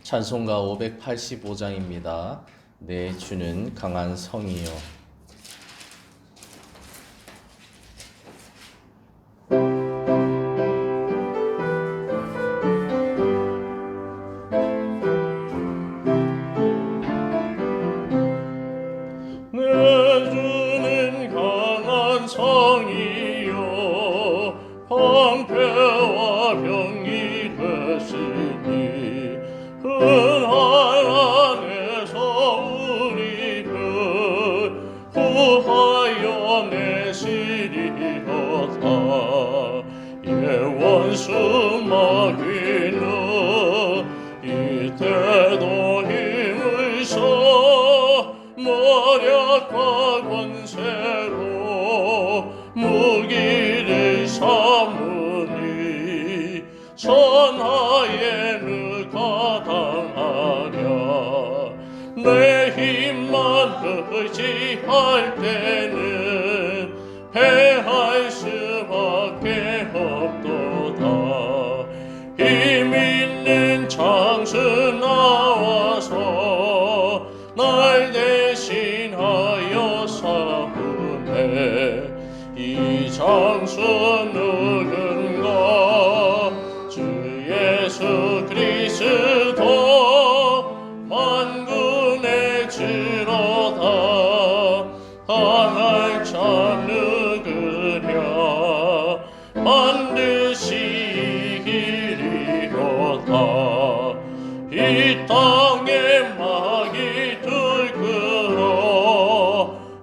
찬송가 585장입니다. 내 주는 강한 성이요. 내 주는 강한 성이요 방패와 병이 되시니 흔할 안에서 우리를 구하여 내시리로다. 예원수 마귀는 이때도 힘을 써 모략과 권세로 무기를 삼으니 천하에는 가당하랴. 내 힘만 의지할 때는 패할 수밖에 없도다. 힘 있는 장수 나와서 날 대신하여 싸우네. 이 장수 누군가? 주 예수 그리스도 만군의 주로다. 강할 자 누구랴? 반드시 이기리로다. 이 땅에 막이 들끓어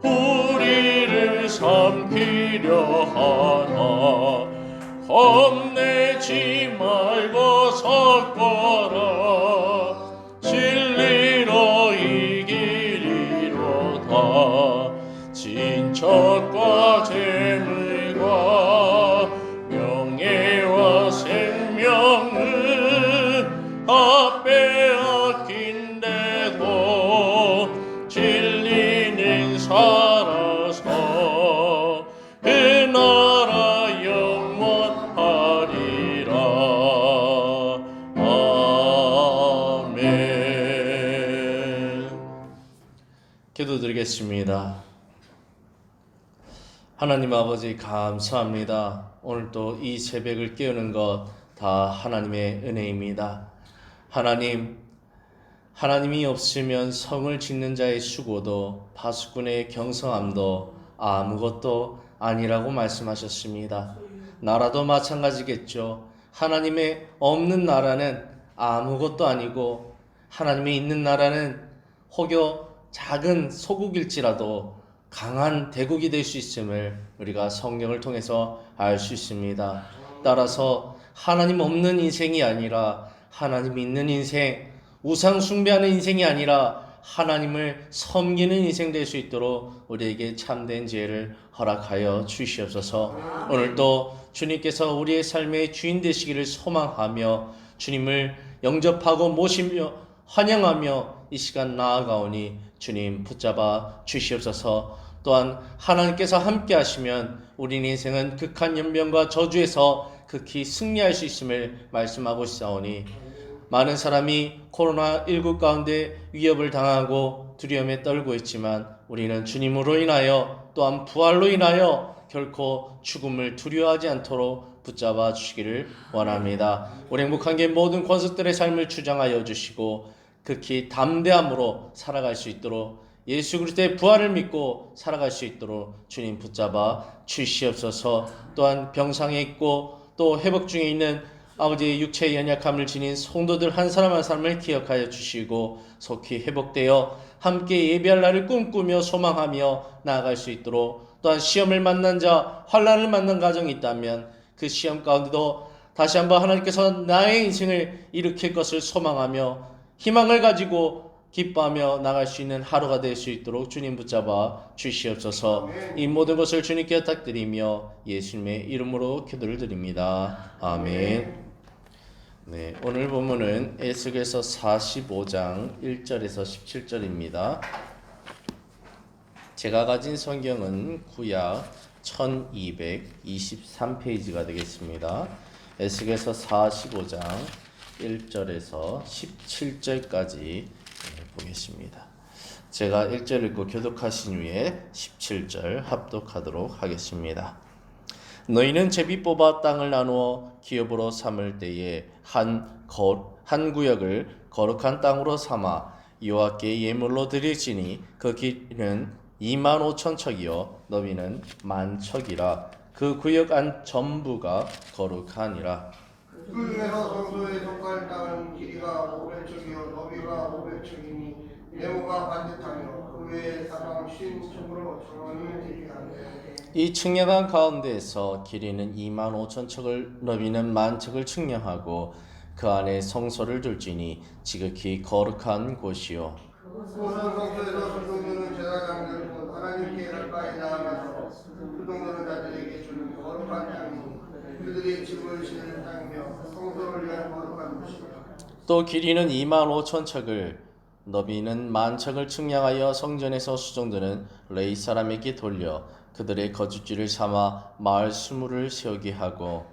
우리를 삼키려 하나. 겁내지 말고 섰거라. 진리로 이기리로다. 진척과 재물과 명예와 생명을 다 빼앗긴데도 진리는 살아서 그 나라 영원하리라. 아멘. 기도드리겠습니다. 하나님 아버지 감사합니다. 오늘 또 이 새벽을 깨우는 것 다 하나님의 은혜입니다. 하나님이 없으면 성을 짓는 자의 수고도 파수꾼의 경성함도 아무것도 아니라고 말씀하셨습니다. 나라도 마찬가지겠죠. 하나님의 없는 나라는 아무것도 아니고 하나님이 있는 나라는 혹여 작은 소국일지라도 강한 대국이 될 수 있음을 우리가 성경을 통해서 알 수 있습니다. 따라서 하나님 없는 인생이 아니라 하나님 있는 인생, 우상 숭배하는 인생이 아니라 하나님을 섬기는 인생 될 수 있도록 우리에게 참된 지혜를 허락하여 주시옵소서. 오늘도 주님께서 우리의 삶의 주인 되시기를 소망하며 주님을 영접하고 모시며 환영하며 이 시간 나아가오니 주님 붙잡아 주시옵소서. 또한 하나님께서 함께 하시면 우리 인생은 극한 연병과 저주에서 극히 승리할 수 있음을 말씀하고 있사오니 많은 사람이 코로나19 가운데 위협을 당하고 두려움에 떨고 있지만 우리는 주님으로 인하여 또한 부활로 인하여 결코 죽음을 두려워하지 않도록 붙잡아 주시기를 원합니다. 우리 행복한 게 모든 권속들의 삶을 주장하여 주시고 극히 담대함으로 살아갈 수 있도록 예수 그리스도의 부활을 믿고 살아갈 수 있도록 주님 붙잡아 주시옵소서. 또한 병상에 있고 또 회복 중에 있는 아버지의 육체의 연약함을 지닌 성도들 한 사람 한 사람을 기억하여 주시고 속히 회복되어 함께 예배할 날을 꿈꾸며 소망하며 나아갈 수 있도록, 또한 시험을 만난 자, 환난을 만난 가정이 있다면 그 시험 가운데도 다시 한번 하나님께서 나의 인생을 일으킬 것을 소망하며 희망을 가지고 기뻐하며 나갈 수 있는 하루가 될 수 있도록 주님 붙잡아 주시옵소서. 이 모든 것을 주님께 부탁드리며 예수님의 이름으로 기도를 드립니다. 아멘. 네, 오늘 본문은 에스겔서 45장 1절에서 17절입니다. 제가 가진 성경은 구약 1223페이지가 되겠습니다. 에스겔서 45장 1절에서 17절까지 보겠습니다. 제가 1절 읽고 교독하신 후에 17절 합독하도록 하겠습니다. 너희는 제비 뽑아 땅을 나누어 기업으로 삼을 때에 한 구역을 거룩한 땅으로 삼아 여호와께 예물로 드릴지니 그 길이는 25,000척이요 너비는 10,000척이라. 그 구역 안 전부가 거룩하니라. 그 중에서 성소에 속할 땅은 길이가 500척이요 너비가 500척이니 네모가 반듯하며 그 외에 사방 50척으로 정원이 되게 하되 이 측량한 가운데에서 길이는 25,000척을 너비는 10,000척을 측량하고 그 안에 성소를 둘지니 지극히 거룩한 곳이요 모든 성소에서 수종들은 제사장들 곧 하나님께 가까이 나아가서 수종들은 자들에게 주는 거룩한 땅이니 그들이 집을 지는 땅이며 성소를 위한 거룩한 곳이라. 또 길이는 25,000척을 너비는 10,000척을 측량하여 성전에서 수종드는 레위 사람에게 돌려 그들의 거주지를 삼아 마을 수무를 세우게 하고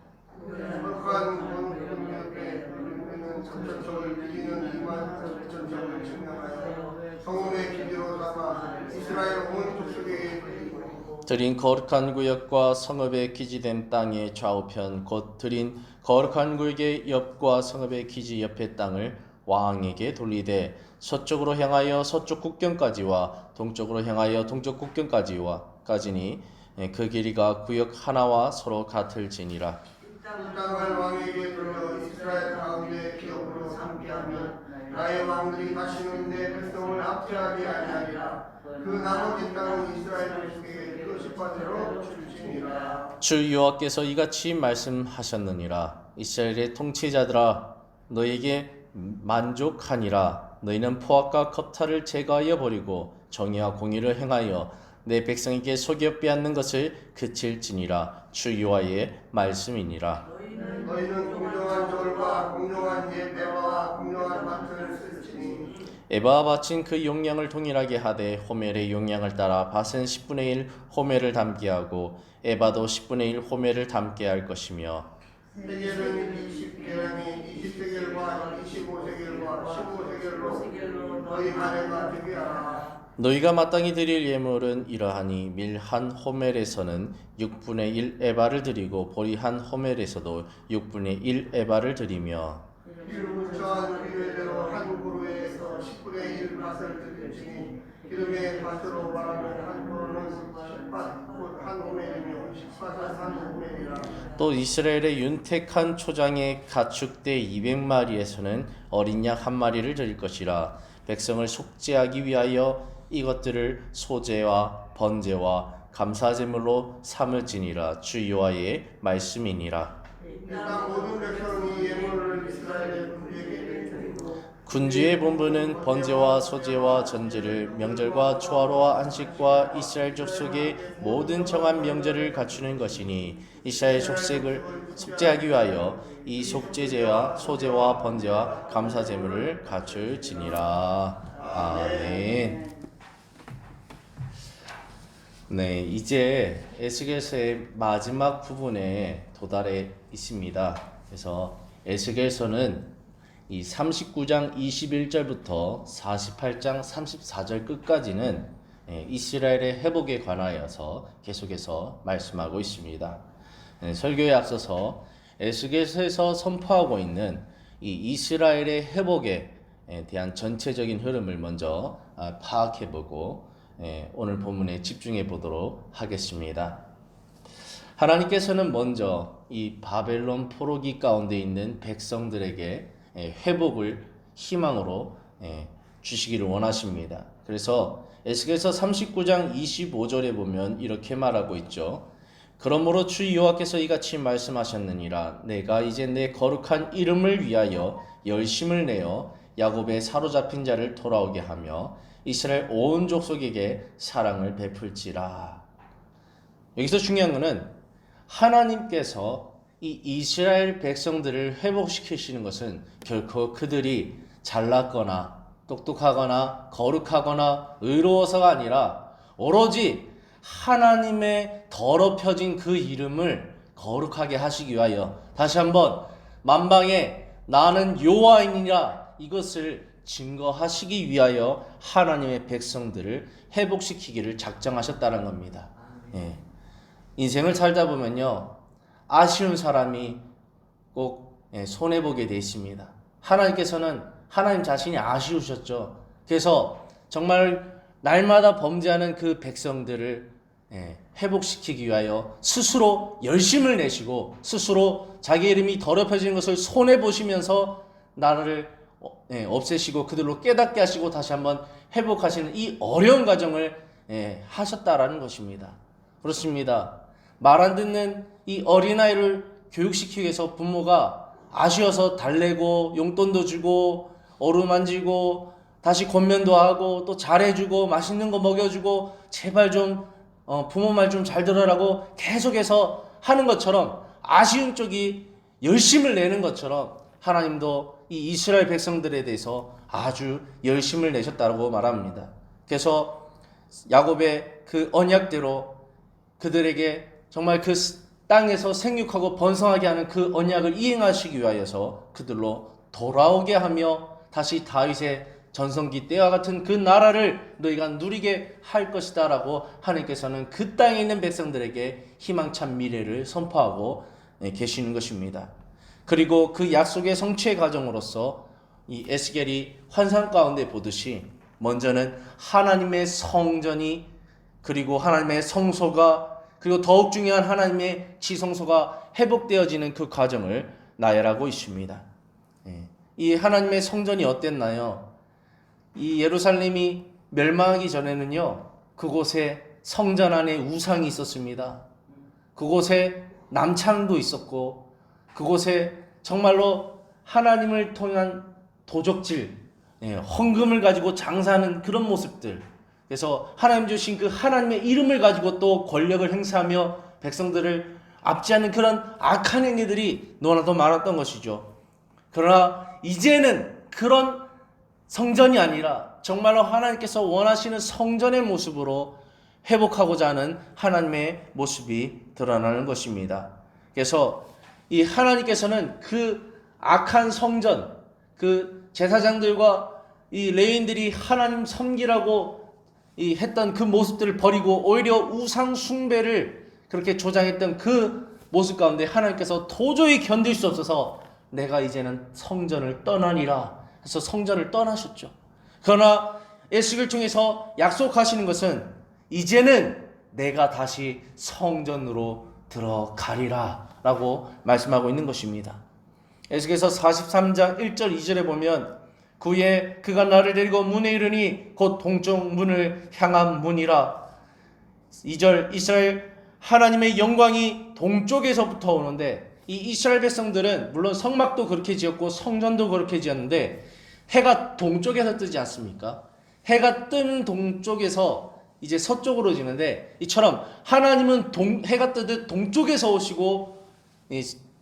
거룩한 거룩한 옆에 너비는 3,000척을 길이는 24,000척을 측량하여 성읍의 길이로 삼아 이스라엘 온 족속에게 드리고 드린 거룩한 구역과 성읍의 기지된 땅의 좌우편 곧 드린 거룩한 구역의 옆과 성읍의 기지 옆의 땅을 왕에게 돌리되 서쪽으로 향하여 서쪽 국경까지와 동쪽으로 향하여 동쪽 국경까지니 그 길이가 구역 하나와 서로 같을지니라. 이 땅을 왕에게 돌려 이스라엘 가운데 기업으로 삼게 하면 나의 왕들이 다시는 내 백성을 압제하게 아니하리라. 그 나머지 땅은 이스라엘 족속에게 표시파대로 줄지니라. 주 여호와께서 이같이 말씀하셨느니라. 이스라엘의 통치자들아 너에게 만족하니라. 너희는 포악과 겁탈을 제거하여 버리고 정의와 공의를 행하여 내 백성에게 속여 빼앗는 것을 그칠지니라. 주 여호와의 말씀이니라. 너희는 공정한 절과 공정한 예배와 공정한 밭을 쓸지니 에바와 밭은 그 용량을 동일하게 하되 호멜의 용량을 따라 밭은 10분의 1 호멜을 담게 하고 에바도 10분의 1 호멜을 담게 할 것이며 세겔은 20계량이 20세겔과 25세겔과 15세겔로 너희 가래가 되게 하라. 너희가 마땅히 드릴 예물은 이러하니 밀 한 호멜에서는 6분의 1 에바를 드리고 보리 한 호멜에서도 6분의 1 에바를 드리며 기름 부처한 비례대로 한 고루에서 10분의 1 밭을 드릴지니 기름의 밭으로 말하면 한 고루는 10밭 곧 한 호멜이며 10밭은 한 호멜이라. 또 이스라엘의 윤택한 초장의 가축대 200마리에서는 어린 양 한 마리를 드릴 것이라. 백성을 속죄하기 위하여 이것들을 소제와 번제와 감사제물로 삼을지니라. 주 여호와의 말씀이니라. 일단 모든 백성이 예물을 이스라엘의 군주에게 드리고 군주의 본분은 번제와 소제와 전제를 명절과 초하루와 안식과 이스라엘 족속의 모든 정한 명절을 갖추는 것이니 이스라엘 족속을 속죄하기 위하여 이 속죄제와 소제와 번제와 감사제물을 갖출지니라. 아멘. 네, 이제 에스겔서의 마지막 부분에 도달해 있습니다. 그래서 에스겔서는 이 39장 21절부터 48장 34절 끝까지는 이스라엘의 회복에 관하여서 계속해서 말씀하고 있습니다. 설교에 앞서서 에스겔서에서 선포하고 있는 이 이스라엘의 회복에 대한 전체적인 흐름을 먼저 파악해보고 오늘 본문에 집중해 보도록 하겠습니다. 하나님께서는 먼저 이 바벨론 포로기 가운데 있는 백성들에게 회복을 희망으로 주시기를 원하십니다. 그래서 에스겔서 39장 25절에 보면 이렇게 말하고 있죠. 그러므로 주 여호와께서 이같이 말씀하셨느니라. 내가 이제 내 거룩한 이름을 위하여 열심을 내어 야곱의 사로잡힌 자를 돌아오게 하며 이스라엘 온 족속에게 사랑을 베풀지라. 여기서 중요한 것은 하나님께서 이 이스라엘 백성들을 회복시키시는 것은 결코 그들이 잘났거나 똑똑하거나 거룩하거나 의로워서가 아니라 오로지 하나님의 더럽혀진 그 이름을 거룩하게 하시기 위하여 다시 한번 만방에 나는 여호와이니라 이것을 증거하시기 위하여 하나님의 백성들을 회복시키기를 작정하셨다는 겁니다. 예. 인생을 살다 보면요, 아쉬운 사람이 꼭 손해보게 돼 있습니다. 하나님께서는 하나님 자신이 아쉬우셨죠. 그래서 정말 날마다 범죄하는 그 백성들을 회복시키기 위하여 스스로 열심을 내시고 스스로 자기 이름이 더럽혀지는 것을 손해보시면서 나를 없애시고 그들로 깨닫게 하시고 다시 한번 회복하시는 이 어려운 과정을 하셨다라는 것입니다. 그렇습니다. 말 안 듣는 이 어린아이를 교육시키기 위해서 부모가 아쉬워서 달래고 용돈도 주고 어루만지고 다시 권면도 하고 또 잘해주고 맛있는 거 먹여주고 제발 좀 부모 말 좀 잘 들으라고 계속해서 하는 것처럼 아쉬운 쪽이 열심을 내는 것처럼 하나님도 이 이스라엘 백성들에 대해서 아주 열심을 내셨다고 말합니다. 그래서 야곱의 그 언약대로 그들에게 정말 그 땅에서 생육하고 번성하게 하는 그 언약을 이행하시기 위하여서 그들로 돌아오게 하며 다시 다윗의 전성기 때와 같은 그 나라를 너희가 누리게 할 것이다 라고 하나님께서는 그 땅에 있는 백성들에게 희망찬 미래를 선포하고 계시는 것입니다. 그리고 그 약속의 성취의 과정으로서 이 에스겔이 환상 가운데 보듯이 먼저는 하나님의 성전이 그리고 하나님의 성소가 그리고 더욱 중요한 하나님의 지성소가 회복되어지는 그 과정을 나열하고 있습니다. 이 하나님의 성전이 어땠나요? 이 예루살렘이 멸망하기 전에는요, 그곳에 성전 안에 우상이 있었습니다. 그곳에 남창도 있었고 그곳에 정말로 하나님을 통한 도적질, 헌금을 가지고 장사하는 그런 모습들, 그래서 하나님 주신 그 하나님의 이름을 가지고 또 권력을 행사하며 백성들을 압제하는 그런 악한 행위들이 너무나도 많았던 것이죠. 그러나 이제는 그런 성전이 아니라 정말로 하나님께서 원하시는 성전의 모습으로 회복하고자 하는 하나님의 모습이 드러나는 것입니다. 그래서 이 하나님께서는 그 악한 성전, 그 제사장들과 이 레위인들이 하나님 섬기라고 했던 그 모습들을 버리고 오히려 우상 숭배를 그렇게 조장했던 그 모습 가운데 하나님께서 도저히 견딜 수 없어서 내가 이제는 성전을 떠나니라 해서 성전을 떠나셨죠. 그러나 에스겔을 통해서 약속하시는 것은 이제는 내가 다시 성전으로 들어가리라 라고 말씀하고 있는 것입니다. 에스겔서 43장 1절 2절에 보면 그 후에 그가 나를 데리고 문에 이르니 곧 동쪽 문을 향한 문이라. 2절 이스라엘 하나님의 영광이 동쪽에서부터 오는데 이 이스라엘 백성들은 물론 성막도 그렇게 지었고 성전도 그렇게 지었는데 해가 동쪽에서 뜨지 않습니까? 해가 뜨는 동쪽에서 이제 서쪽으로 지는데 이처럼 하나님은 해가 뜨듯 동쪽에서 오시고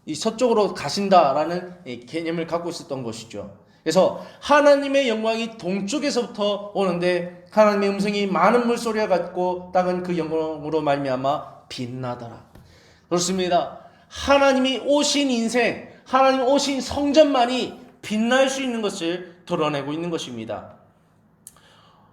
이 서쪽으로 가신다라는 개념을 갖고 있었던 것이죠. 그래서 하나님의 영광이 동쪽에서부터 오는데 하나님의 음성이 많은 물소리와 같고 땅은 그 영광으로 말미암아 빛나더라. 그렇습니다. 하나님이 오신 인생, 하나님 오신 성전만이 빛날 수 있는 것을 드러내고 있는 것입니다.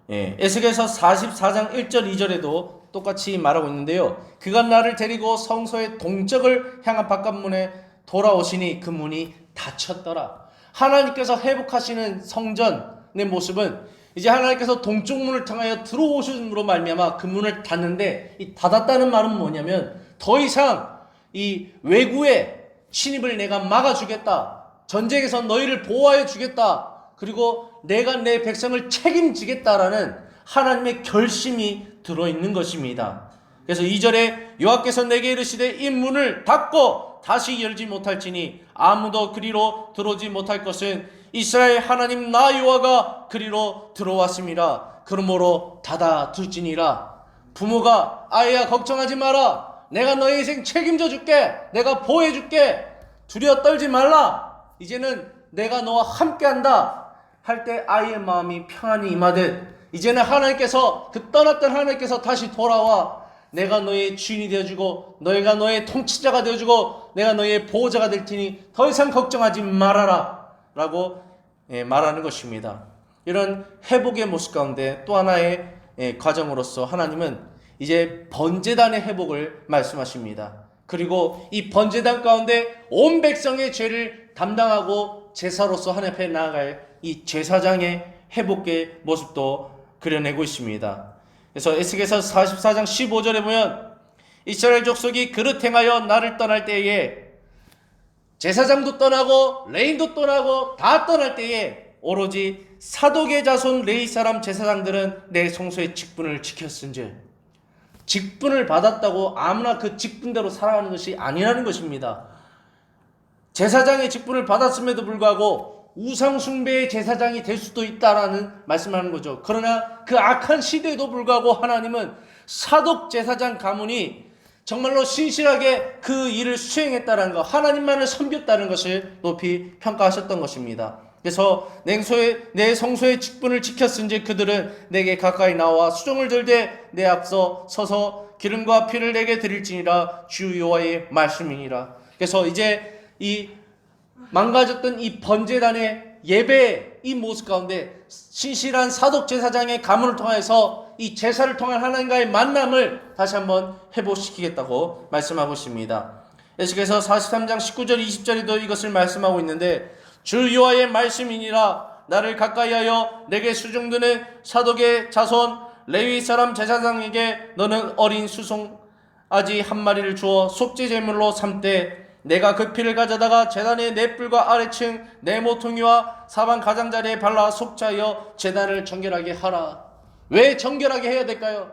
에스겔서 44장 1절 2절에도 똑같이 말하고 있는데요. 그가 나를 데리고 성소의 동쪽을 향한 바깥문에 돌아오시니 그 문이 닫혔더라. 하나님께서 회복하시는 성전의 모습은 이제 하나님께서 동쪽 문을 통하여 들어오심으로 말미암아 그 문을 닫는데, 이 닫았다는 말은 뭐냐면 더 이상 이 외구의 침입을 내가 막아주겠다, 전쟁에서 너희를 보호하여 주겠다, 그리고 내가 내 백성을 책임지겠다라는 하나님의 결심이 들어있는 것입니다. 그래서 2절에 여호와께서 내게 이르시되 이 문을 닫고 다시 열지 못할지니 아무도 그리로 들어오지 못할 것은 이스라엘 하나님 나 여호와가 그리로 들어왔습니다. 그러므로 닫아둘지니라. 부모가 아이야 걱정하지 마라, 내가 너의 인생 책임져 줄게, 내가 보호해 줄게, 두려워 떨지 말라, 이제는 내가 너와 함께한다 할 때 아이의 마음이 평안히 임하듯 이제는 하나님께서, 그 떠났던 하나님께서 다시 돌아와 내가 너의 주인이 되어주고 너희가 너의 통치자가 되어주고 내가 너의 보호자가 될 테니 더 이상 걱정하지 말아라 라고 말하는 것입니다. 이런 회복의 모습 가운데 또 하나의 과정으로서 하나님은 이제 번제단의 회복을 말씀하십니다. 그리고 이 번제단 가운데 온 백성의 죄를 담당하고 제사로서 하나님 앞에 나아갈 이 제사장의 회복의 모습도 그려내고 있습니다. 그래서 에스겔서 44장 15절에 보면 이스라엘 족속이 그릇 행하여 나를 떠날 때에 제사장도 떠나고 레인도 떠나고 다 떠날 때에 오로지 사독의 자손 레위 사람 제사장들은 내 성소의 직분을 지켰은즉, 직분을 받았다고 아무나 그 직분대로 살아가는 것이 아니라는 것입니다. 제사장의 직분을 받았음에도 불구하고 우상 숭배의 제사장이 될 수도 있다라는 말씀을 하는 거죠. 그러나 그 악한 시대에도 불구하고 하나님은 사독 제사장 가문이 정말로 신실하게 그 일을 수행했다는 것, 하나님만을 섬겼다는 것을 높이 평가하셨던 것입니다. 그래서 내 성소의 직분을 지켰은지 그들은 내게 가까이 나와 수종을 들되 내 앞서 서서 기름과 피를 내게 드릴지니라 주 여호와의 말씀이니라. 그래서 이제 이 망가졌던 이 번제단의 예배의 이 모습 가운데 신실한 사독 제사장의 가문을 통해서 이 제사를 통한 하나님과의 만남을 다시 한번 회복시키겠다고 말씀하고 있습니다. 에스겔서 43장 19절 20절에도 이것을 말씀하고 있는데 주 여호와의 말씀이니라 나를 가까이하여 내게 수종드는 사독의 자손 레위 사람 제사장에게 너는 어린 수송아지 한 마리를 주어 속죄 제물로 삼되 내가 그 피를 가져다가 제단의 네 뿔과 아래층 네 모퉁이와 사방 가장자리에 발라 속죄하여 제단을 정결하게 하라. 왜 정결하게 해야 될까요?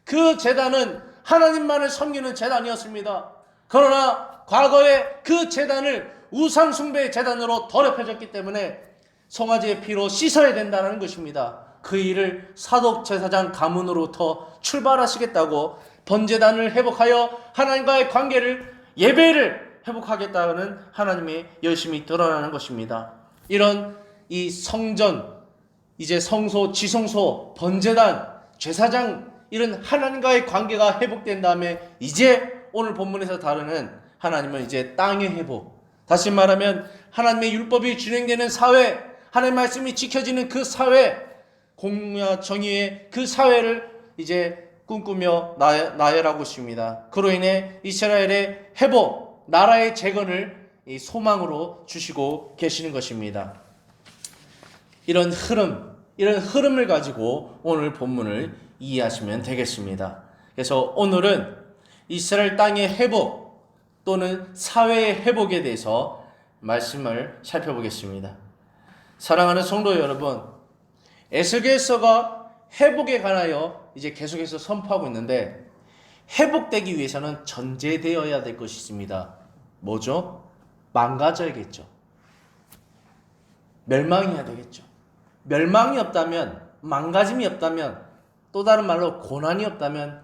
그 제단은 하나님만을 섬기는 제단이었습니다. 그러나 과거에 그 제단을 우상 숭배의 제단으로 더럽혀졌기 때문에 송아지의 피로 씻어야 된다는 것입니다. 그 일을 사독 제사장 가문으로부터 출발하시겠다고 번제단을 회복하여 하나님과의 관계를 예배를 회복하겠다는 하나님의 열심이 드러나는 것입니다. 이런 이 성전, 이제 성소, 지성소, 번제단, 제사장 이런 하나님과의 관계가 회복된 다음에 이제 오늘 본문에서 다루는 하나님은 이제 땅의 회복, 다시 말하면 하나님의 율법이 진행되는 사회, 하나님의 말씀이 지켜지는 그 사회, 공의와 정의의 그 사회를 이제 꿈꾸며 나열하고 있습니다. 그로 인해 이스라엘의 회복, 나라의 재건을 소망으로 주시고 계시는 것입니다. 이런 흐름을 가지고 오늘 본문을 이해하시면 되겠습니다. 그래서 오늘은 이스라엘 땅의 회복 또는 사회의 회복에 대해서 말씀을 살펴보겠습니다. 사랑하는 성도 여러분, 에스겔서가 회복에 관하여 이제 계속해서 선포하고 있는데 회복되기 위해서는 전제되어야 될 것이 있습니다. 뭐죠? 망가져야겠죠. 멸망해야 되겠죠. 멸망이 없다면, 망가짐이 없다면, 또 다른 말로 고난이 없다면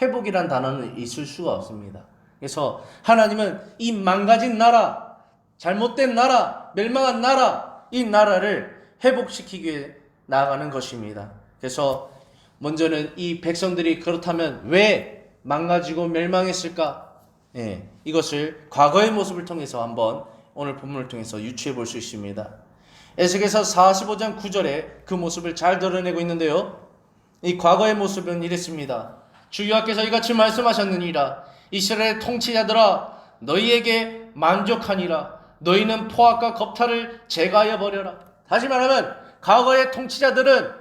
회복이란 단어는 있을 수가 없습니다. 그래서 하나님은 이 망가진 나라, 잘못된 나라, 멸망한 나라, 이 나라를 회복시키기 위해 나아가는 것입니다. 그래서 먼저는 이 백성들이 그렇다면 왜 망가지고 멸망했을까? 이것을 과거의 모습을 통해서 한번 오늘 본문을 통해서 유추해 볼 수 있습니다. 에스겔서 45장 9절에 그 모습을 잘 드러내고 있는데요. 이 과거의 모습은 이랬습니다. 주 여호와께서 이같이 말씀하셨느니라. 이스라엘 통치자들아 너희에게 만족하니라. 너희는 포악과 겁탈을 제거하여 버려라. 다시 말하면 과거의 통치자들은,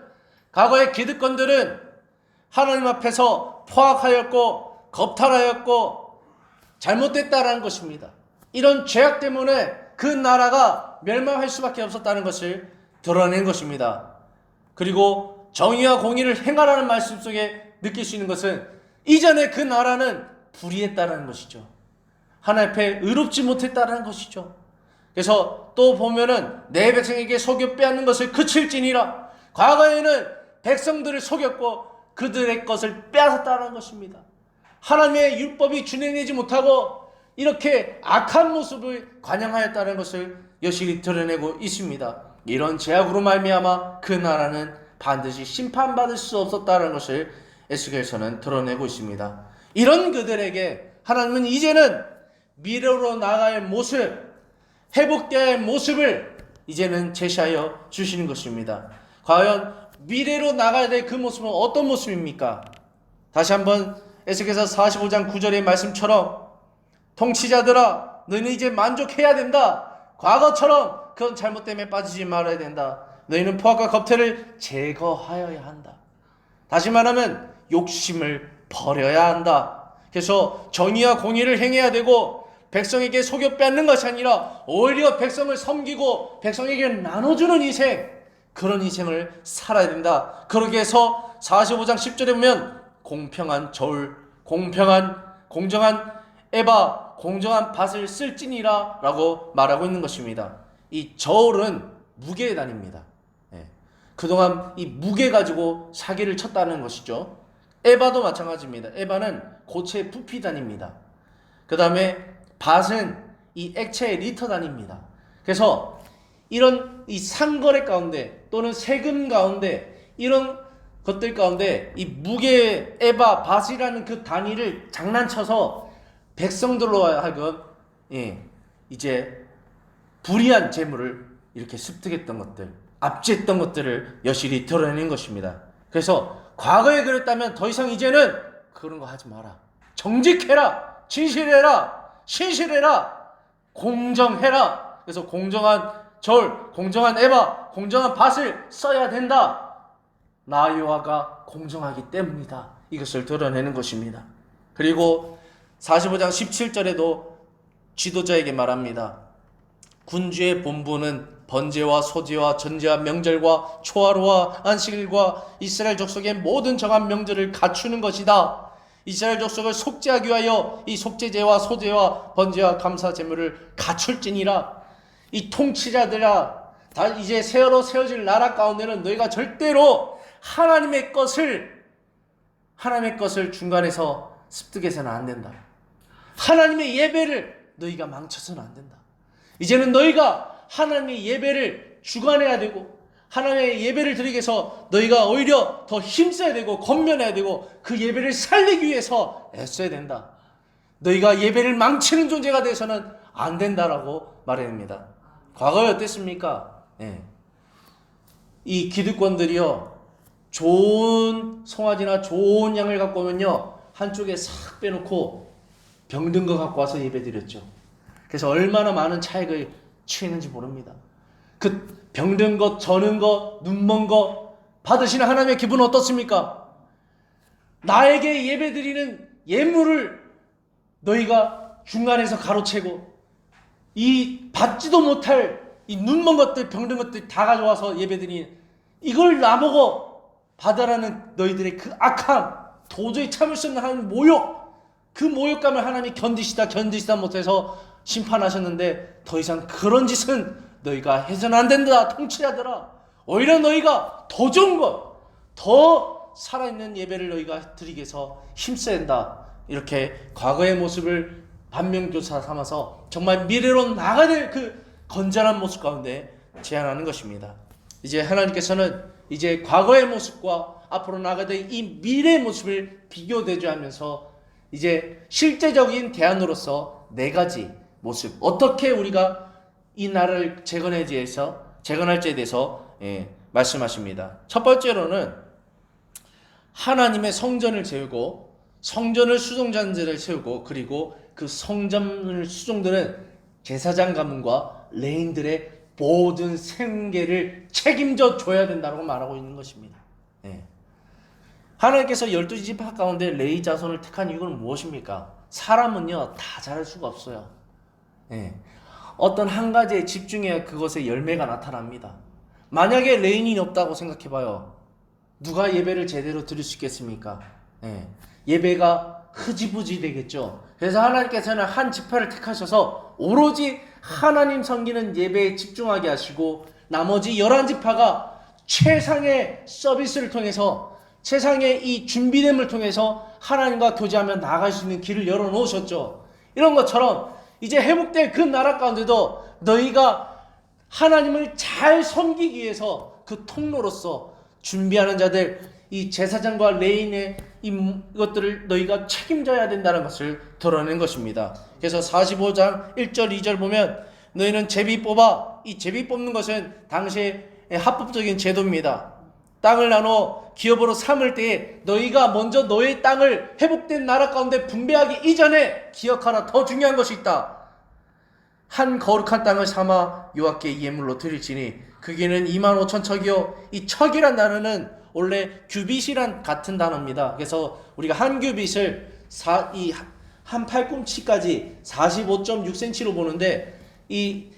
과거의 기득권들은 하나님 앞에서 포악하였고 겁탈하였고 잘못됐다라는 것입니다. 이런 죄악 때문에 그 나라가 멸망할 수밖에 없었다는 것을 드러낸 것입니다. 그리고 정의와 공의를 행하라는 말씀 속에 느낄 수 있는 것은 이전에 그 나라는 불의했다는 것이죠. 하나님 앞에 의롭지 못했다는 것이죠. 그래서 또 보면은 내 백성에게 속여 빼앗는 것을 그칠지니라. 과거에는 백성들을 속였고 그들의 것을 빼앗았다는 것입니다. 하나님의 율법이 준행되지 못하고 이렇게 악한 모습을 관영하였다는 것을 여실히 드러내고 있습니다. 이런 죄악으로 말미암아 그 나라는 반드시 심판받을 수 없었다는 것을 에스겔서는 드러내고 있습니다. 이런 그들에게 하나님은 이제는 미래로 나아갈 모습, 회복될 모습을 이제는 제시하여 주시는 것입니다. 과연 미래로 나가야 될 그 모습은 어떤 모습입니까? 다시 한번 에스겔서 45장 9절의 말씀처럼 통치자들아 너희는 이제 만족해야 된다. 과거처럼 그런 잘못 때문에 빠지지 말아야 된다. 너희는 포악과 겁태를 제거하여야 한다. 다시 말하면 욕심을 버려야 한다. 그래서 정의와 공의를 행해야 되고 백성에게 속여 뺏는 것이 아니라 오히려 백성을 섬기고 백성에게 나눠주는 인생, 그런 인생을 살아야 된다. 그러기 위해서 45장 10절에 보면 공평한 저울, 공정한 에바, 공정한 밭을 쓸지니라 라고 말하고 있는 것입니다. 이 저울은 무게의 단위입니다. 그동안 이 무게 가지고 사기를 쳤다는 것이죠. 에바도 마찬가지입니다. 에바는 고체의 부피 단위입니다. 그 다음에 밭은 이 액체의 리터 단위입니다. 그래서 이런 이 상거래 가운데 또는 세금 가운데 이런 것들 가운데 이 무게 에바 밭이라는 그 단위를 장난쳐서 백성들로 하여금 이제 불의한 재물을 이렇게 습득했던 것들, 압제했던 것들을 여실히 드러내는 것입니다. 그래서 과거에 그랬다면 더 이상 이제는 그런 거 하지 마라. 정직해라, 진실해라, 신실해라, 공정해라. 그래서 공정한 절, 공정한 에바, 공정한 밭을 써야 된다. 나 여호와가 공정하기 때문이다. 이것을 드러내는 것입니다. 그리고 45장 17절에도 지도자에게 말합니다. 군주의 본부는 번제와 소제와 전제와 명절과 초하루와 안식일과 이스라엘 족속의 모든 정한 명절을 갖추는 것이다. 이스라엘 족속을 속죄하기 위하여 이 속죄제와 소제와 번제와 감사 제물을 갖출지니라. 이 통치자들아, 다 이제 새로 세워질 나라 가운데는 너희가 절대로 하나님의 것을 중간에서 습득해서는 안 된다. 하나님의 예배를 너희가 망쳐서는 안 된다. 이제는 너희가 하나님의 예배를 주관해야 되고 하나님의 예배를 드리기 위해서 너희가 오히려 더 힘써야 되고 권면해야 되고 그 예배를 살리기 위해서 애써야 된다. 너희가 예배를 망치는 존재가 되어서는 안 된다라고 말합니다. 과거에 어땠습니까? 이 기득권들이요, 좋은 송아지나 좋은 양을 갖고 오면요 한쪽에 싹 빼놓고 병든 거 갖고 와서 예배 드렸죠. 그래서 얼마나 많은 차익을 취했는지 모릅니다. 그 병든 것, 저는 것, 눈먼 것 받으시는 하나님의 기분은 어떻습니까? 나에게 예배드리는 예물을 너희가 중간에서 가로채고 이 받지도 못할 이 눈먼 것들, 병든 것들 다 가져와서 예배드리는, 이걸 나보고 받아라는 너희들의 그 악함, 도저히 참을 수 없는 하나님 모욕, 그 모욕감을 하나님이 견디시다 못해서 심판하셨는데 더 이상 그런 짓은 너희가 해서는 안 된다. 통치자들아, 오히려 너희가 더 좋은 것, 더 살아있는 예배를 너희가 드리기 위해서 힘써야 한다. 이렇게 과거의 모습을 반면교사 삼아서 정말 미래로 나가야 될 그 건전한 모습 가운데 제안하는 것입니다. 이제 하나님께서는 이제 과거의 모습과 앞으로 나가야 될 이 미래의 모습을 비교대조하면서 이제 실제적인 대안으로서 네 가지 모습, 어떻게 우리가 이 나라를 재건할지에 대해서 말씀하십니다. 첫 번째로는 하나님의 성전을 세우고 성전을 수종자들을 세우고 그리고 그 성전을 수종드는 제사장 가문과 레인들의 모든 생계를 책임져 줘야 된다고 말하고 있는 것입니다. 하나님께서 12지파 가운데 레위 자손을 택한 이유는 무엇입니까? 사람은요 다 잘할 수가 없어요. 어떤 한 가지에 집중해야 그것의 열매가 나타납니다. 만약에 레인이 없다고 생각해봐요. 누가 예배를 제대로 드릴 수 있겠습니까? 예배가 흐지부지 되겠죠. 그래서 하나님께서는 한 지파를 택하셔서 오로지 하나님 섬기는 예배에 집중하게 하시고 나머지 11지파가 최상의 서비스를 통해서 최상의 이 준비됨을 통해서 하나님과 교제하며 나아갈 수 있는 길을 열어놓으셨죠. 이런 것처럼 이제 회복될 그 나라 가운데도 너희가 하나님을 잘 섬기기 위해서 그 통로로서 준비하는 자들, 이 제사장과 레인의 이것들을 너희가 책임져야 된다는 것을 드러낸 것입니다. 그래서 45장 1절 2절 보면 너희는 제비 뽑아 이 제비 뽑는 것은 당시의 합법적인 제도입니다. 땅을 나눠 기업으로 삼을 때에 너희가 먼저 너의 땅을 회복된 나라 가운데 분배하기 이전에 기억하라. 더 중요한 것이 있다. 한 거룩한 땅을 삼아 여호와께 예물로 드릴지니 그게는 25,000척이요. 이 척이란 단어는 원래 규빗이란 같은 단어입니다. 그래서 우리가 한 규빗을 한 팔꿈치까지 45.6cm로 보는데 이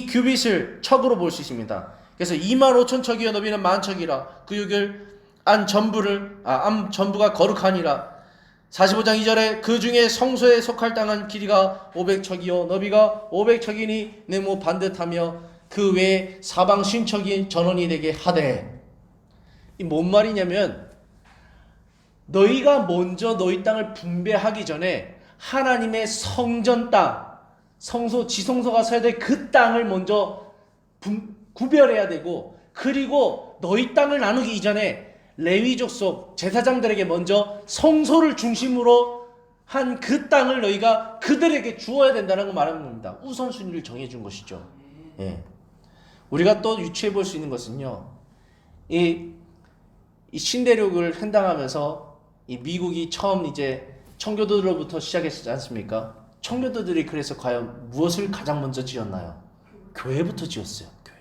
규빗을 척으로 볼 수 있습니다. 그래서 25,000척이요 너비는 만척이라 그육을 암 전부가 거룩하니라. 45장 2절에 그 중에 성소에 속할 땅은 길이가 500척이요 너비가 500척이니 네모 반듯하며 그 외에 사방 신척이 전원이 되게 하되. 이 뭔 말이냐면 너희가 먼저 너희 땅을 분배하기 전에 하나님의 성전 땅, 성소 지성소가 서야 될 그 땅을 먼저 구별해야 되고, 그리고 너희 땅을 나누기 이전에 레위 족속 제사장들에게 먼저 성소를 중심으로 한 그 땅을 너희가 그들에게 주어야 된다는 걸 말하는 겁니다. 우선순위를 정해준 것이죠. 예. 우리가 또 유추해 볼 수 있는 것은요, 이 신대륙을 횡단하면서 이 미국이 처음 이제 청교도로부터 시작했지 않습니까? 청교도들이 그래서 과연 무엇을 가장 먼저 지었나요? 교회부터 지었어요. 교회.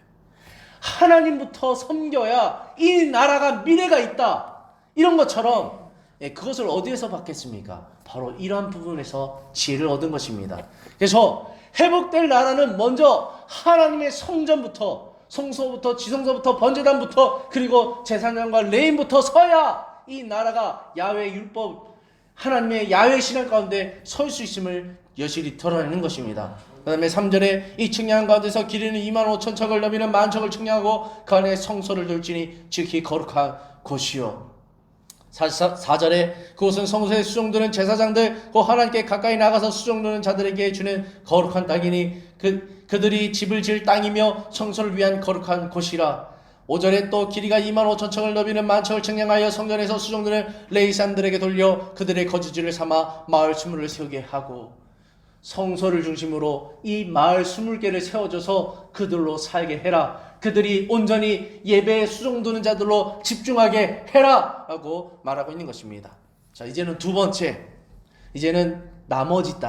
하나님부터 섬겨야 이 나라가 미래가 있다. 이런 것처럼 그것을 어디에서 받겠습니까? 바로 이러한 부분에서 지혜를 얻은 것입니다. 그래서 회복될 나라는 먼저 하나님의 성전부터, 성소부터, 지성소부터, 번제단부터, 그리고 제사장과 레인부터 서야 이 나라가 야훼 율법, 하나님의 야훼 신앙 가운데 설 수 있음을 여실히 드러내는 것입니다. 그 다음에 3절에 이 측량 가운데서 길이는 25,000척을 너비는 10,000척을 측량하고 그 안에 성소를 둘지니 즉히 거룩한 곳이요. 4절에 그곳은 성소에 수종드는 제사장들 그 하나님께 가까이 나가서 수종드는 자들에게 주는 거룩한 땅이니 그들이 집을 지을 땅이며 성소를 위한 거룩한 곳이라. 5절에 또 길이가 25,000척을 너비는 10,000척을 측량하여 성전에서 수종드는 레위산들에게 돌려 그들의 거주지를 삼아 마을 스물을 세우게 하고, 성소를 중심으로 이 마을 20개를 세워줘서 그들로 살게 해라. 그들이 온전히 예배에 수종드는 자들로 집중하게 해라 라고 말하고 있는 것입니다. 자, 이제는 두 번째, 이제는 나머지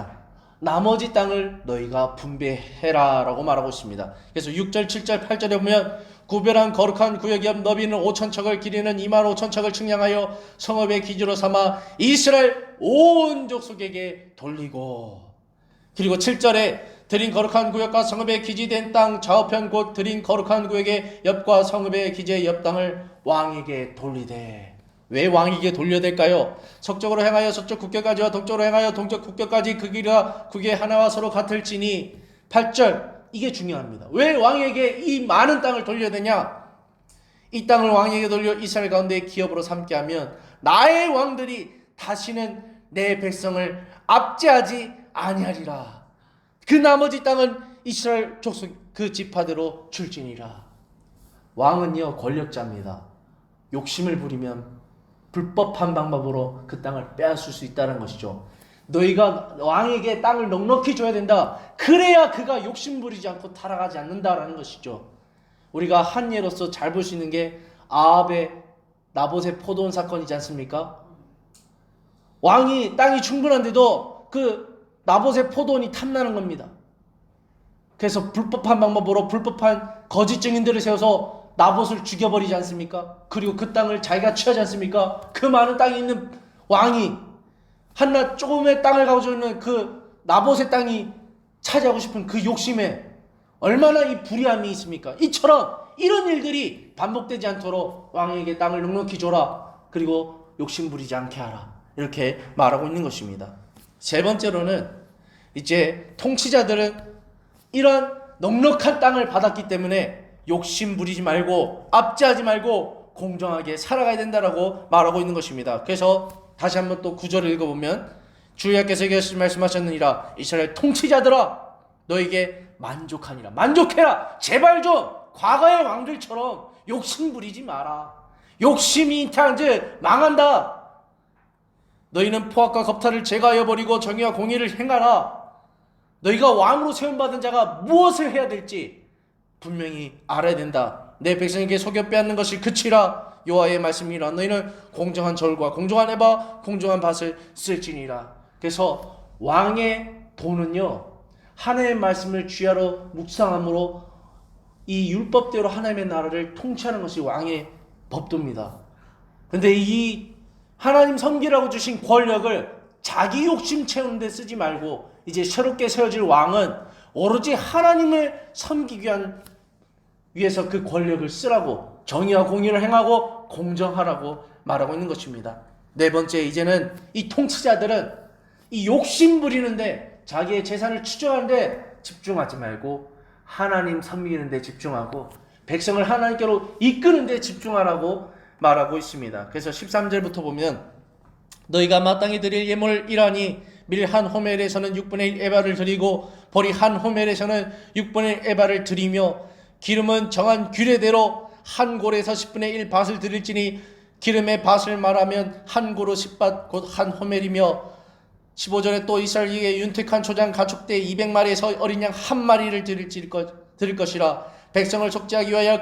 땅을 너희가 분배해라 라고 말하고 있습니다. 그래서 6절, 7절, 8절에 보면 구별한 거룩한 구역이 너비는 5,000척을 길이는 25,000척을 측량하여 성읍의 기준으로 삼아 이스라엘 온 족속에게 돌리고, 그리고 7절에 드린 거룩한 구역과 성읍의 기지된 땅 좌우편 곧 드린 거룩한 구역의 옆과 성읍의 기지의 옆 땅을 왕에게 돌리되. 왜 왕에게 돌려야 될까요? 서쪽으로 행하여 서쪽 국교까지와 동쪽으로 행하여 동쪽 국교까지 그 길이가 국의 하나와 서로 같을지니. 8절, 이게 중요합니다. 왜 왕에게 이 많은 땅을 돌려야 되냐? 이 땅을 왕에게 돌려 이스라엘 가운데 기업으로 삼게 하면 나의 왕들이 다시는 내 백성을 압제하지 아니하리라. 그 나머지 땅은 이스라엘 족속 그 지파대로 줄지니라. 왕은요 권력자입니다. 욕심을 부리면 불법한 방법으로 그 땅을 빼앗을 수 있다는 것이죠. 너희가 왕에게 땅을 넉넉히 줘야 된다. 그래야 그가 욕심 부리지 않고 타락하지 않는다라는 것이죠. 우리가 한 예로서 잘 볼 수 있는 게 아합의 나봇의 포도원 사건이지 않습니까? 왕이 땅이 충분한데도 그 나봇의 포도원이 탐나는 겁니다. 그래서 불법한 방법으로 불법한 거짓 증인들을 세워서 나봇을 죽여버리지 않습니까? 그리고 그 땅을 자기가 취하지 않습니까? 그 많은 땅이 있는 왕이 한낱 조금의 땅을 가지고 있는 그 나봇의 땅이 차지하고 싶은 그 욕심에 얼마나 이 불의함이 있습니까? 이처럼 이런 일들이 반복되지 않도록 왕에게 땅을 넉넉히 줘라. 그리고 욕심 부리지 않게 하라. 이렇게 말하고 있는 것입니다. 세 번째로는 이제 통치자들은 이런 넉넉한 땅을 받았기 때문에 욕심 부리지 말고 압제하지 말고 공정하게 살아가야 된다라고 말하고 있는 것입니다. 그래서 다시 한번 또 9절을 읽어보면 주야께서 말씀하셨느니라 이스라엘 통치자들아 너에게 만족하니라. 만족해라. 제발 좀 과거의 왕들처럼 욕심 부리지 마라. 욕심이 이제 망한다. 너희는 포악과 겁탈을 제거하여 버리고 정의와 공의를 행하라. 너희가 왕으로 세움받은 자가 무엇을 해야 될지 분명히 알아야 된다. 내 백성에게 속여 빼앗는 것이 그치라. 여호와의 말씀이라. 너희는 공정한 절과 공정한 에바 공정한 밭을 쓸지니라. 그래서 왕의 도는요, 하나님의 말씀을 주야로 묵상함으로 이 율법대로 하나님의 나라를 통치하는 것이 왕의 법도입니다. 근데 이 하나님 섬기라고 주신 권력을 자기 욕심 채우는 데 쓰지 말고 이제 새롭게 세워질 왕은 오로지 하나님을 섬기기 위해서 그 권력을 쓰라고, 정의와 공의를 행하고 공정하라고 말하고 있는 것입니다. 네 번째, 이제는 이 통치자들은 이 욕심 부리는데, 자기의 재산을 추정하는데 집중하지 말고 하나님 섬기는 데 집중하고 백성을 하나님께로 이끄는 데 집중하라고 말하고 있습니다. 그래서 13절부터 보면 너희가 마땅히 드릴 예물 이라니 밀 한 호멜에서는 6분의 1 에바를 드리고 보리 한 호멜에서는 6분의 1 에바를 드리며 기름은 정한 규례대로 한 골에서 10분의 1 밭을 드릴지니 기름의 밭을 말하면 한 고로 10밭 곧 한 호멜이며 15절에 또 이스라엘에게 윤택한 초장 가축대 200마리에서 어린 양 한 마리를 드릴 것이라. 백성을 속죄하기 위하여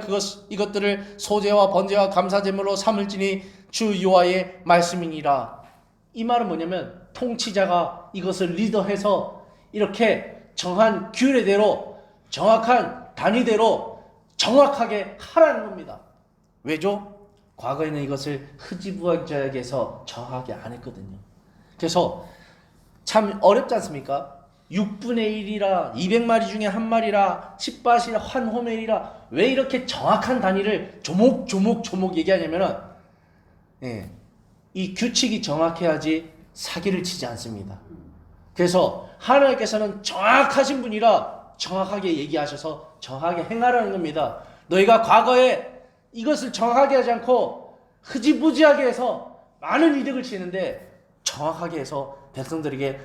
이것들을 소제와 번제와 감사제물로 삼을지니 주 여호와의 말씀이니라. 이 말은 뭐냐면 통치자가 이것을 리더해서 이렇게 정한 규례대로 정확한 단위대로 정확하게 하라는 겁니다. 왜죠? 과거에는 이것을 흐지부지하게해서 정확하게 안 했거든요. 그래서 참 어렵지 않습니까? 6분의 1이라 200마리 중에 한 마리라 10밭이라 한 호멜이라 왜 이렇게 정확한 단위를 조목 얘기하냐면은 이 규칙이 정확해야지 사기를 치지 않습니다. 그래서 하나님께서는 정확하신 분이라 정확하게 얘기하셔서 정확하게 행하라는 겁니다. 너희가 과거에 이것을 정확하게 하지 않고 흐지부지하게 해서 많은 이득을 치는데 정확하게 해서 백성들에게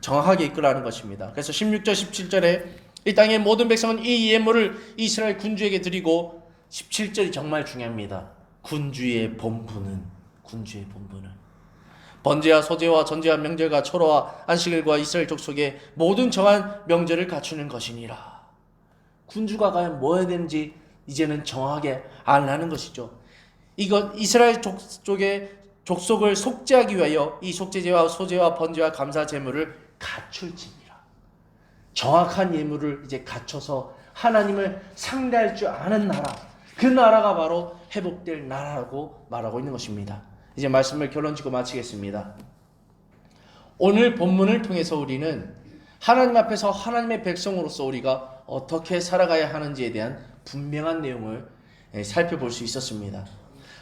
정확하게 이끌라는 것입니다. 그래서 16절 17절에 이 땅의 모든 백성은 이 예물을 이스라엘 군주에게 드리고 17절이 정말 중요합니다. 군주의 본분은 번제와 소제와 전제와 명절과 초로와 안식일과 이스라엘 족속의 모든 정한 명절을 갖추는 것이니라. 군주가 과연 뭐 해야 되는지 이제는 정확하게 알라는 것이죠. 이것 이스라엘 족속을 속죄하기 위하여 이 속죄제와 소제와 번제와 감사 제물을 갖출지니라. 정확한 예물을 이제 갖춰서 하나님을 상대할 줄 아는 나라, 그 나라가 바로 회복될 나라라고 말하고 있는 것입니다. 이제 말씀을 결론짓고 마치겠습니다. 오늘 본문을 통해서 우리는 하나님 앞에서 하나님의 백성으로서 우리가 어떻게 살아가야 하는지에 대한 분명한 내용을 살펴볼 수 있었습니다.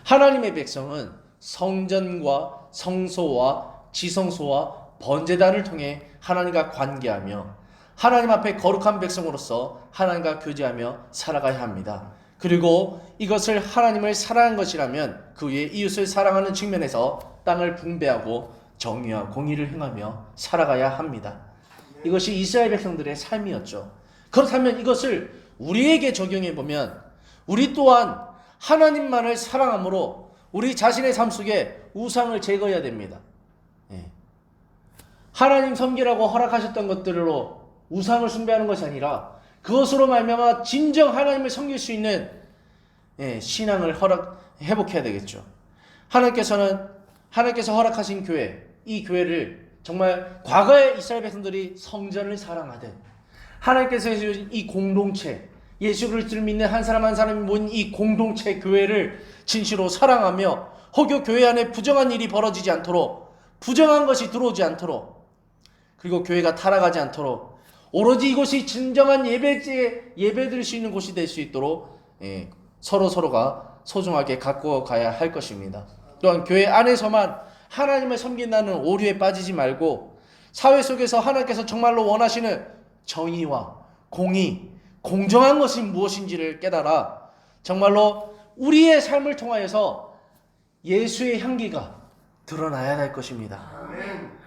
하나님의 백성은 성전과 성소와 지성소와 번제단을 통해 하나님과 관계하며 하나님 앞에 거룩한 백성으로서 하나님과 교제하며 살아가야 합니다. 그리고 이것을 하나님을 사랑한 것이라면 그 위에 이웃을 사랑하는 측면에서 땅을 분배하고 정의와 공의를 행하며 살아가야 합니다. 이것이 이스라엘 백성들의 삶이었죠. 그렇다면 이것을 우리에게 적용해 보면 우리 또한 하나님만을 사랑함으로 우리 자신의 삶 속에 우상을 제거해야 됩니다. 하나님 섬기라고 허락하셨던 것들로 우상을 숭배하는 것이 아니라 그것으로 말미암아 진정 하나님을 섬길 수 있는 신앙을 회복해야 되겠죠. 하나님께서 허락하신 교회, 이 교회를 정말 과거에 이스라엘 백성들이 성전을 사랑하듯 하나님께서 해주신 이 공동체, 예수 그리스도를 믿는 한 사람 한 사람이 모인 이 공동체 교회를 진실로 사랑하며 혹여 교회 안에 부정한 일이 벌어지지 않도록, 부정한 것이 들어오지 않도록, 그리고 교회가 타락하지 않도록 오로지 이곳이 진정한 예배드릴 수 있는 곳이 될 수 있도록 서로가 소중하게 갖고 가야 할 것입니다. 또한 교회 안에서만 하나님을 섬긴다는 오류에 빠지지 말고 사회 속에서 하나님께서 정말로 원하시는 정의와 공의, 공정한 것이 무엇인지를 깨달아 정말로 우리의 삶을 통하여서 예수의 향기가 드러나야 할 것입니다.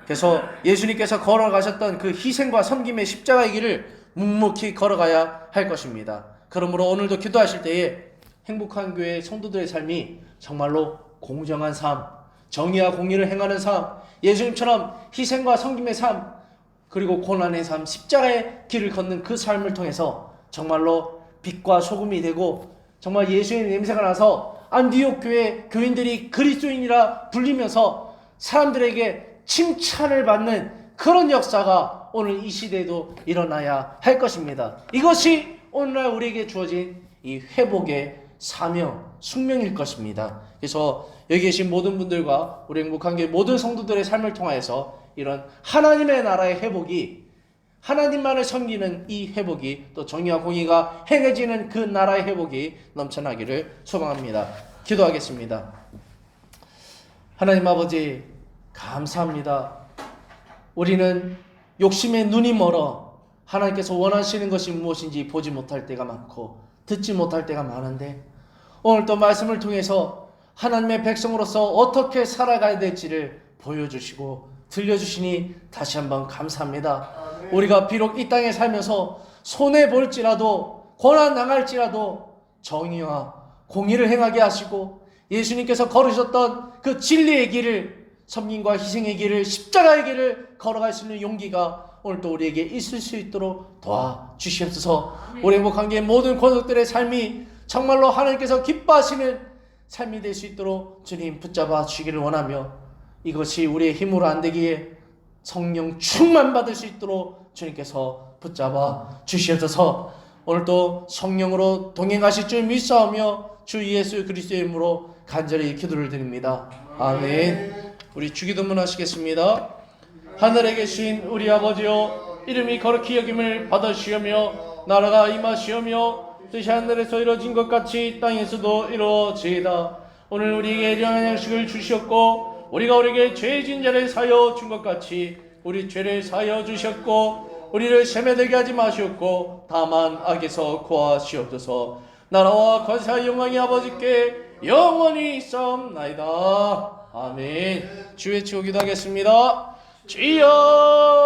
그래서 예수님께서 걸어가셨던 그 희생과 섬김의 십자가의 길을 묵묵히 걸어가야 할 것입니다. 그러므로 오늘도 기도하실 때에 행복한 교회 성도들의 삶이 정말로 공정한 삶, 정의와 공의를 행하는 삶, 예수님처럼 희생과 섬김의 삶, 그리고 고난의 삶, 십자가의 길을 걷는 그 삶을 통해서 정말로 빛과 소금이 되고 정말 예수의 냄새가 나서 안디옥 교회 교인들이 그리스도인이라 불리면서 사람들에게 칭찬을 받는 그런 역사가 오늘 이 시대에도 일어나야 할 것입니다. 이것이 오늘날 우리에게 주어진 이 회복의 사명, 숙명일 것입니다. 그래서 여기 계신 모든 분들과 우리 행복한교회 모든 성도들의 삶을 통하여서 이런 하나님의 나라의 회복이, 하나님만을 섬기는 이 회복이, 또 정의와 공의가 행해지는 그 나라의 회복이 넘쳐나기를 소망합니다. 기도하겠습니다. 하나님 아버지, 감사합니다. 우리는 욕심에 눈이 멀어 하나님께서 원하시는 것이 무엇인지 보지 못할 때가 많고 듣지 못할 때가 많은데, 오늘 또 말씀을 통해서 하나님의 백성으로서 어떻게 살아가야 될지를 보여주시고 들려주시니 다시 한번 감사합니다. 우리가 비록 이 땅에 살면서 손해볼지라도 고난당할지라도 정의와 공의를 행하게 하시고 예수님께서 걸으셨던 그 진리의 길을, 섬김과 희생의 길을, 십자가의 길을 걸어갈 수 있는 용기가 오늘 또 우리에게 있을 수 있도록 도와주시옵소서. 우리 행복한교회 모든 권속들의 삶이 정말로 하나님께서 기뻐하시는 삶이 될 수 있도록 주님 붙잡아 주시기를 원하며, 이것이 우리의 힘으로 안 되기에 성령 충만 받을 수 있도록 주님께서 붙잡아 주시옵소서. 오늘도 성령으로 동행하실 줄 믿사오며 주 예수 그리스도의 이름으로 간절히 기도를 드립니다. 아멘. 우리 주기도문 하시겠습니다. 하늘에 계신 우리 아버지여, 이름이 거룩히 여김을 받으시오며 나라가 임하시오며 뜻이 하늘에서 이루어진 것 같이 땅에서도 이루어지이다. 오늘 우리에게 일용할 양식을 주시옵고 우리가 우리에게 죄 지은 자를 사하여 준 것 같이 우리 죄를 사하여 주셨고 우리를 시험에 들게 하지 마시옵고 다만 악에서 구하시옵소서. 나라와 권세와 영광이 아버지께 영원히 있사옵나이다. 아멘. 주의 치고 기도하겠습니다. 주여